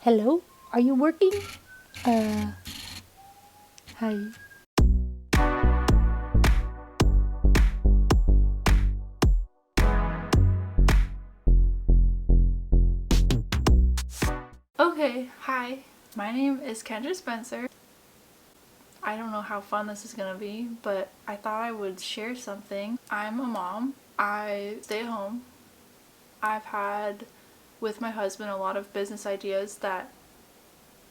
Hello? Are you working? Uh, Hi. Okay, hi. My name is Kendra Spencer. I don't know how fun this is gonna be, but I thought I would share something. I'm a mom. I stay at home. I've had, with my husband, a lot of business ideas that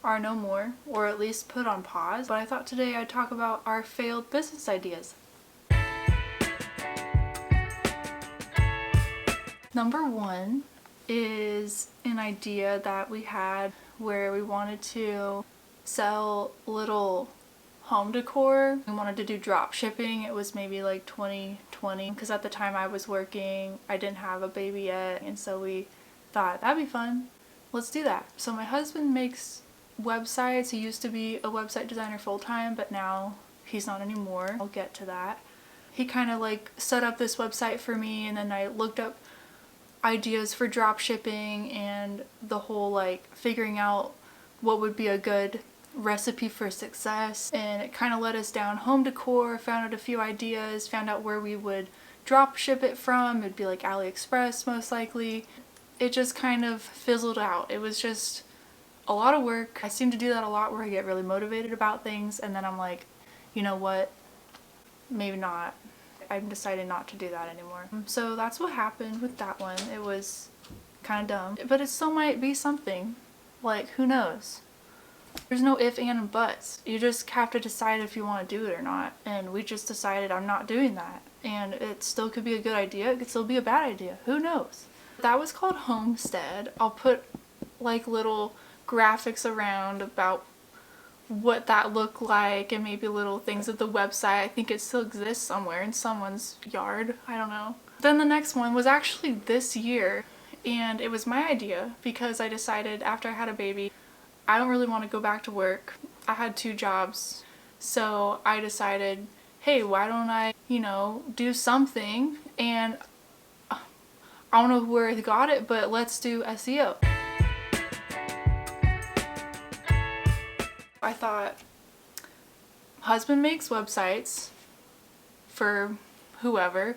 are no more, or at least put on pause. But I thought today I'd talk about our failed business ideas. Number one is an idea that we had where we wanted to sell little home decor. We wanted to do drop shipping. It was maybe like 2020 because at the time I was working, I didn't have a baby yet, and so we thought that'd be fun. Let's do that. So my husband makes websites. He used to be a website designer full-time, but now he's not anymore. I'll get to that. He kind of like set up this website for me, and then I looked up ideas for drop shipping and the whole like figuring out what would be a good recipe for success, and it kind of led us down home decor, found out a few ideas, found out where we would drop ship it from. It'd be like AliExpress most likely. It just kind of fizzled out. It was just a lot of work. I seem to do that a lot where I get really motivated about things and then I'm like, you know what, maybe not. I'm deciding not to do that anymore. So that's what happened with that one. It was kind of dumb, but it still might be something. Like, who knows? There's no if, and, buts. You just have to decide if you want to do it or not. And we just decided I'm not doing that. And it still could be a good idea. It could still be a bad idea. Who knows? That was called Homestead. I'll put like little graphics around about what that looked like and maybe little things of the website. I think it still exists somewhere in someone's yard. I don't know. Then the next one was actually this year, and it was my idea because I decided after I had a baby, I don't really want to go back to work. I had 2 jobs. So I decided, hey, why don't I, do something? And I don't know where I got it, but let's do SEO. I thought, husband makes websites for whoever,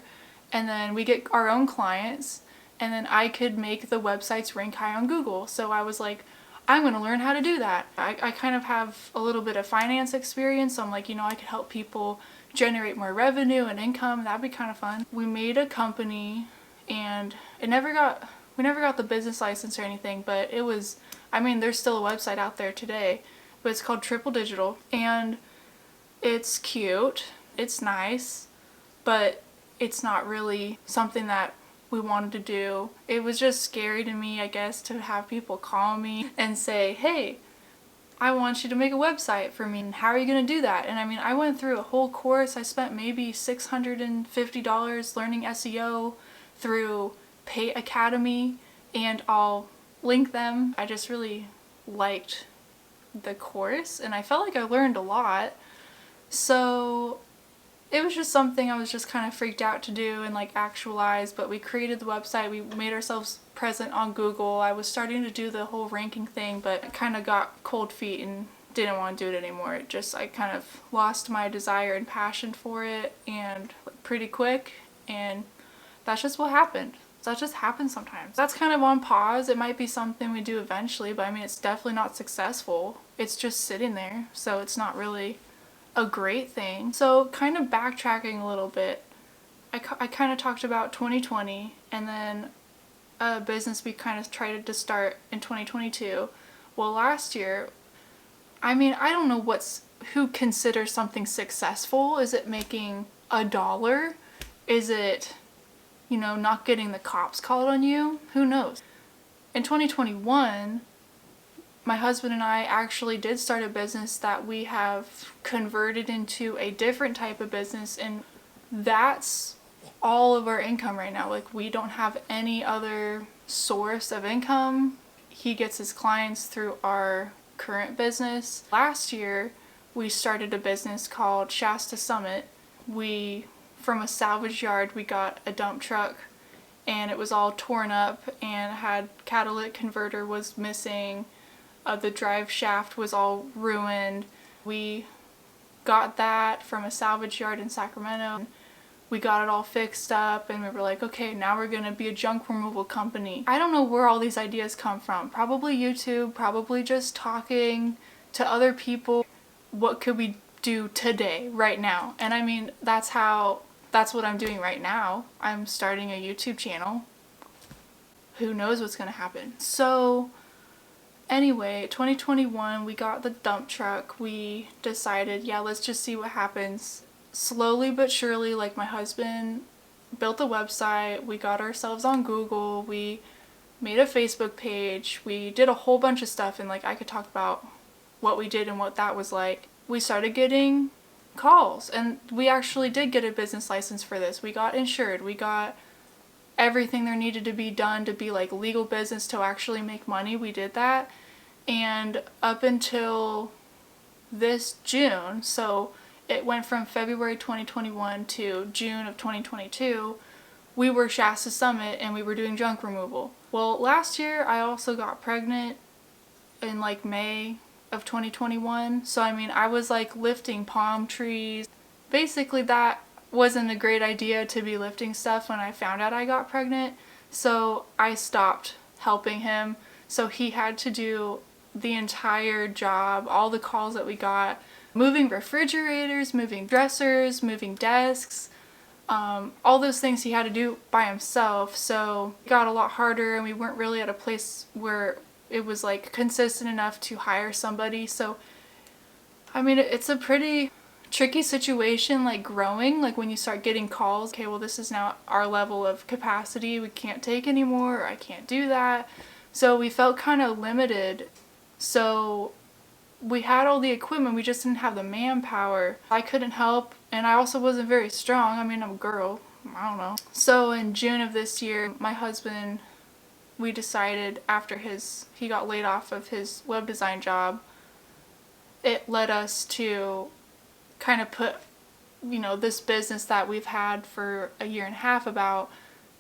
and then we get our own clients, and then I could make the websites rank high on Google. So I was like, I'm going to learn how to do that. I kind of have a little bit of finance experience, so I'm like, I could help people generate more revenue and income. That'd be kind of fun. We made a company, and we never got the business license or anything, but it was, there's still a website out there today, but it's called Triple Digital, and it's cute, it's nice, but it's not really something that we wanted to do. It was just scary to me, I guess, to have people call me and say, hey, I want you to make a website for me. And how are you going to do that? And I went through a whole course. I spent maybe $650 learning SEO through Pay Academy, and I'll link them. I just really liked the course and I felt like I learned a lot. So it was just something I was just kind of freaked out to do and like actualize, but we created the website, we made ourselves present on Google. I was starting to do the whole ranking thing, but I kind of got cold feet and didn't want to do it anymore. I kind of lost my desire and passion for it, and pretty quick, and that's just what happened. That just happens sometimes. That's kind of on pause. It might be something we do eventually, but it's definitely not successful. It's just sitting there, so it's not really a great thing. So kind of backtracking a little bit, I kind of talked about 2020 and then a business we kind of tried to start in 2022. Well, last year, I don't know who considers something successful. Is it making $1? Is it, not getting the cops called on you? Who knows? In 2021, my husband and I actually did start a business that we have converted into a different type of business, and that's all of our income right now. Like, we don't have any other source of income. He gets his clients through our current business. Last year, we started a business called Shasta Summit. From a salvage yard, we got a dump truck, and it was all torn up and had catalytic converter was missing. The drive shaft was all ruined. We got that from a salvage yard in Sacramento. We got it all fixed up and we were like, okay, now we're gonna be a junk removal company. I don't know where all these ideas come from. Probably YouTube, probably just talking to other people. What could we do today, right now? And I mean, that's what I'm doing right now. I'm starting a YouTube channel. Who knows what's gonna happen? So anyway, 2021, we got the dump truck. We decided, yeah, let's just see what happens. Slowly but surely, like, my husband built a website, we got ourselves on Google, we made a Facebook page, we did a whole bunch of stuff, and like I could talk about what we did and what that was like. We started getting calls, and we actually did get a business license for this. We got insured, we got everything there needed to be done to be like legal business to actually make money. We did that, and up until this June, so it went from February 2021 to June of 2022, we were Shasta Summit and we were doing junk removal. Well, last year I also got pregnant in like May of 2021. So I mean, I was like lifting palm trees. Basically that wasn't a great idea to be lifting stuff when I found out I got pregnant. So I stopped helping him. So he had to do the entire job, all the calls that we got. Moving refrigerators, moving dressers, moving desks, all those things he had to do by himself. So it got a lot harder and we weren't really at a place where it was like consistent enough to hire somebody. So I mean, it's a pretty tricky situation, like growing, like when you start getting calls, okay, well this is now our level of capacity, we can't take anymore, or I can't do that. So we felt kind of limited. So we had all the equipment, we just didn't have the manpower. I couldn't help, and I also wasn't very strong. I mean, I'm a girl, I don't know. So in June of this year, my husband, we decided after he got laid off of his web design job, it led us to kind of put, you know, this business that we've had for a year and a half about,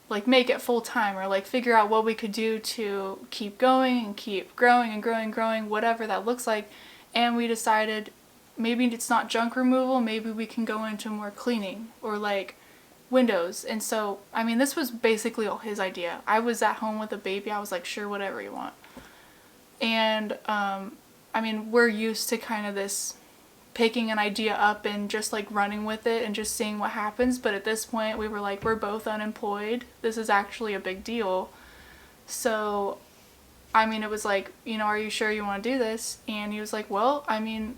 like, make it full time, or like figure out what we could do to keep going and keep growing and growing, whatever that looks like. And we decided maybe it's not junk removal, maybe we can go into more cleaning or like windows. And so, I mean, this was basically all his idea. I was at home with a baby, I was like, sure, whatever you want. And I mean, we're used to kind of this picking an idea up and just like running with it and just seeing what happens. But at this point we were like, we're both unemployed, this is actually a big deal. So I mean, it was like, you know, are you sure you want to do this? And he was like, well, I mean,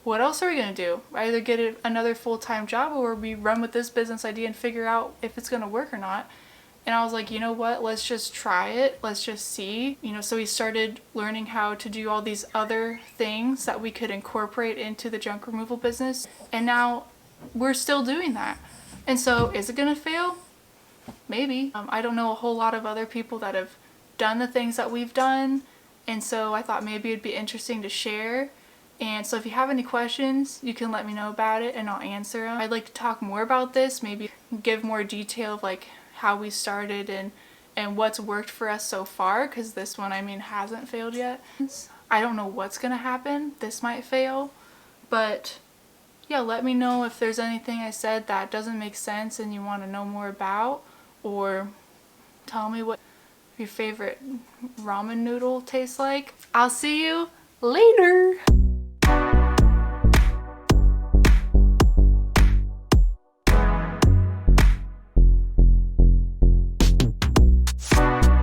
what else are we going to do? Either get another full-time job, or we run with this business idea and figure out if it's going to work or not. And I was like, you know what, let's just try it, let's just see. You know, so we started learning how to do all these other things that we could incorporate into the junk removal business. And now we're still doing that. And so is it going to fail? Maybe. I don't know a whole lot of other people that have done the things that we've done, and so I thought maybe it'd be interesting to share. And so if you have any questions, you can let me know about it and I'll answer them. I'd like to talk more about this, maybe give more detail of like how we started and what's worked for us so far, because this one, I mean, hasn't failed yet. I don't know what's gonna happen. This might fail, but yeah, let me know if there's anything I said that doesn't make sense and you want to know more about, or tell me what your favorite ramen noodle tastes like. I'll see you later.